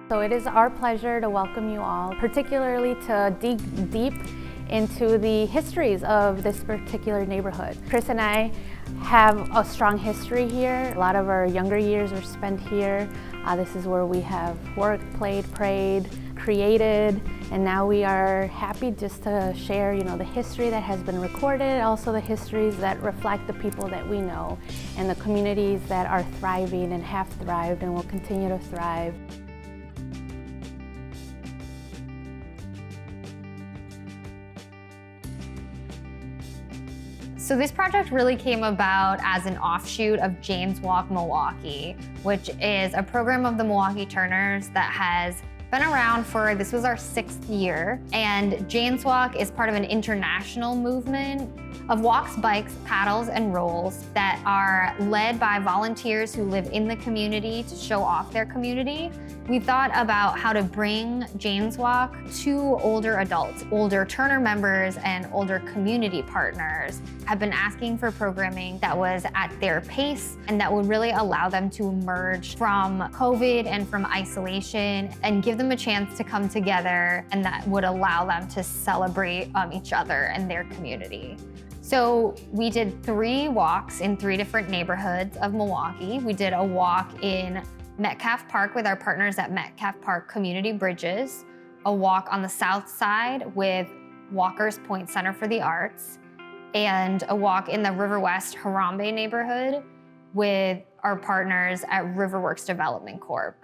So it is our pleasure to welcome you all, particularly to dig deep into the histories of this particular neighborhood. Chris and I have a strong history here. A lot of our younger years were spent here. This is where we have worked, played, prayed, created, and now we are happy just to share, the history that has been recorded, also the histories that reflect the people that we know and the communities that are thriving and have thrived and will continue to thrive. So this project really came about as an offshoot of James Walk Milwaukee, which is a program of the Milwaukee Turners that has been around for, this was our 6th year. And James Walk is part of an international movement of walks, bikes, paddles, and rolls that are led by volunteers who live in the community to show off their community. We thought about how to bring James Walk to older adults. Older Turner members and older community partners have been asking for programming that was at their pace and that would really allow them to emerge from COVID and from isolation and give them a chance to come together, and that would allow them to celebrate each other and their community. So we did 3 walks in 3 different neighborhoods of Milwaukee. We did a walk in Metcalfe Park with our partners at Metcalfe Park Community Bridges, a walk on the south side with Walker's Point Center for the Arts, and a walk in the Riverwest-Harambee neighborhood with our partners at Riverworks Development Corp.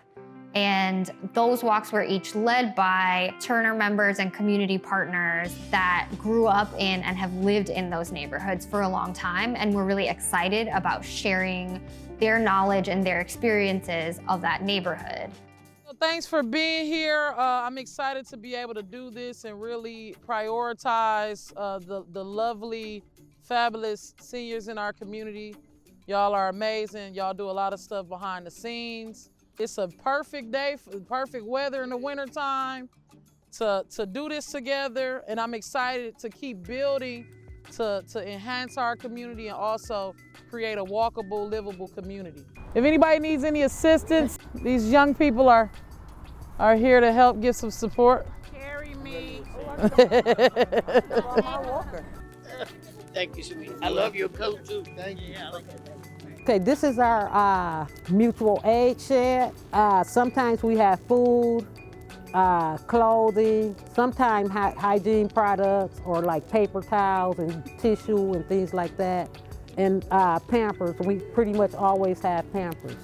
And those walks were each led by Turner members and community partners that grew up in and have lived in those neighborhoods for a long time, and we're really excited about sharing their knowledge and their experiences of that neighborhood. Well, thanks for being here. I'm excited to be able to do this and really prioritize the lovely, fabulous seniors in our community. Y'all are amazing. Y'all do a lot of stuff behind the scenes. It's a perfect day, perfect weather in the wintertime to do this together, and I'm excited to keep building to enhance our community and also create a walkable, livable community. If anybody needs any assistance, these young people are here to help give some support. Carry me. Thank you, sweetie. I love your coat too. Thank you. Yeah, I like it. Okay, this is our mutual aid shed. Sometimes we have food, clothing, sometimes hygiene products or like paper towels and tissue and things like that. And Pampers, we pretty much always have Pampers.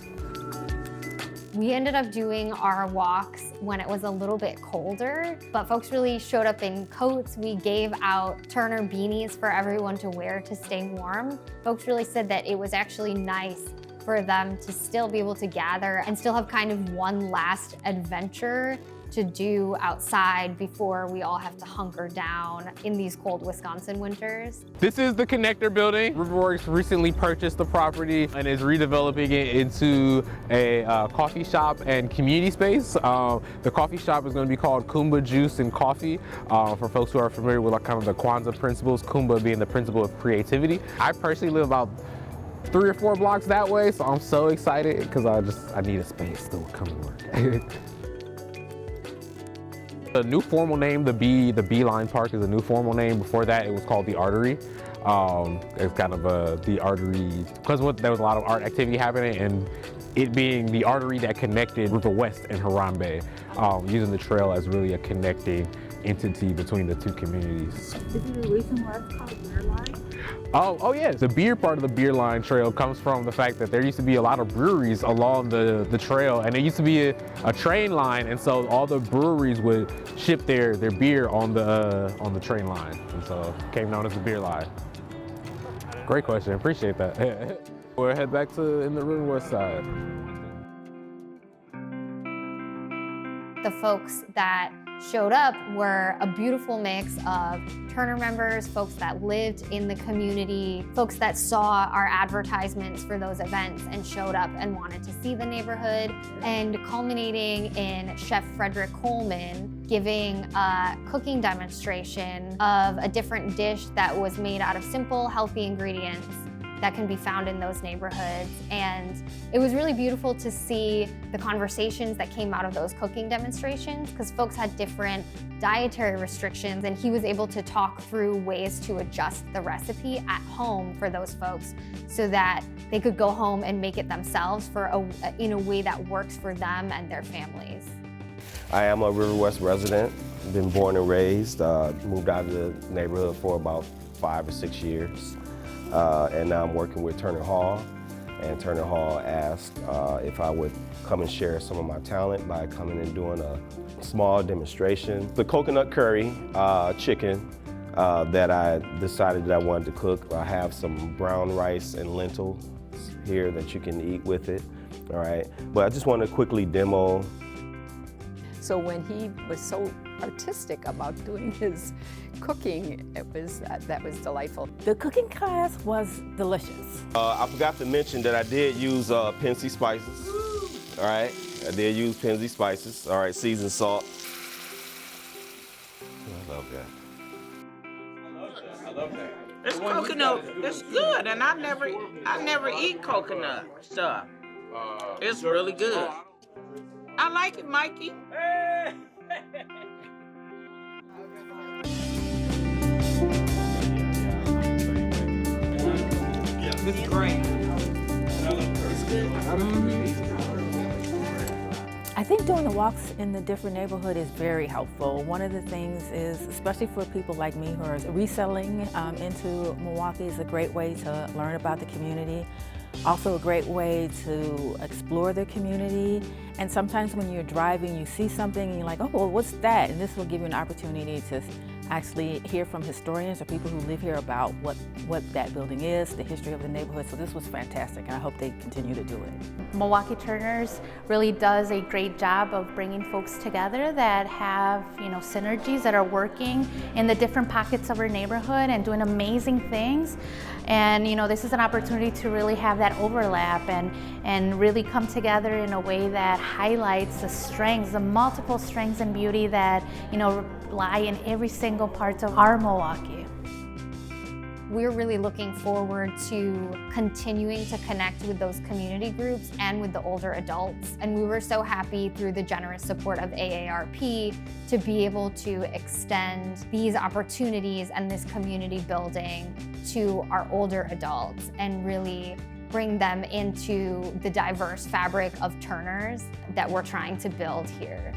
We ended up doing our walks when it was a little bit colder, but folks really showed up in coats. We gave out Turner beanies for everyone to wear to stay warm. Folks really said that it was actually nice for them to still be able to gather and still have kind of one last adventure to do outside before we all have to hunker down in these cold Wisconsin winters. This is the connector building. Riverworks recently purchased the property and is redeveloping it into a coffee shop and community space. The coffee shop is going to be called Kumba Juice and Coffee. For folks who are familiar with kind of the Kwanzaa principles, Kumba being the principle of creativity. I personally live about 3 or 4 blocks that way, so I'm so excited because I need a space to come to work. The new formal name, the Beeline Park, is a new formal name. Before that, it was called the Artery. It's kind of the artery, because there was a lot of art activity happening, and it being the artery that connected Riverwest and Harambee, using the trail as really a connecting entity between the 2 communities. Isn't the reason why it's called Beer Line? Oh yes, the beer part of the Beer Line Trail comes from the fact that there used to be a lot of breweries along the trail, and there used to be a train line, and so all the breweries would ship their beer on the train line, and so it became known as the Beer Line. Great question, appreciate that. We'll head back to in the Riverwest side. The folks that showed up were a beautiful mix of Turner members, folks that lived in the community, folks that saw our advertisements for those events and showed up and wanted to see the neighborhood, and culminating in Chef Frederick Coleman giving a cooking demonstration of a different dish that was made out of simple, healthy ingredients that can be found in those neighborhoods. And it was really beautiful to see the conversations that came out of those cooking demonstrations, because folks had different dietary restrictions, and he was able to talk through ways to adjust the recipe at home for those folks so that they could go home and make it themselves in a way that works for them and their families. I am a Riverwest resident, been born and raised, moved out of the neighborhood for about 5 or 6 years. And now I'm working with Turner Hall, and Turner Hall asked if I would come and share some of my talent by coming and doing a small demonstration. The coconut curry chicken that I decided that I wanted to cook. I have some brown rice and lentils here that you can eat with it, all right? But I just want to quickly demo. So when he was so artistic about doing his cooking, that was delightful. The cooking class was delicious. I forgot to mention that I did use Pensy spices. All right, I did use Pensy spices. All right, seasoned salt. I love that. I love that. It's coconut. It's good, and I never eat coconut stuff. It's really good. I like it, Mikey. It's great. It's good. I think doing the walks in the different neighborhood is very helpful. One of the things is, especially for people like me who are resettling into Milwaukee, is a great way to learn about the community. Also a great way to explore the community. And sometimes when you're driving, you see something and you're like, oh, well, what's that? And this will give you an opportunity to actually hear from historians or people who live here about what that building is, the history of the neighborhood. So this was fantastic, and I hope they continue to do it. Milwaukee Turners really does a great job of bringing folks together that have, synergies that are working in the different pockets of our neighborhood and doing amazing things. And this is an opportunity to really have that overlap and really come together in a way that highlights the strengths, the multiple strengths and beauty that lie in every single part of our Milwaukee. We're really looking forward to continuing to connect with those community groups and with the older adults. And we were so happy through the generous support of AARP to be able to extend these opportunities and this community building to our older adults and really bring them into the diverse fabric of Turners that we're trying to build here.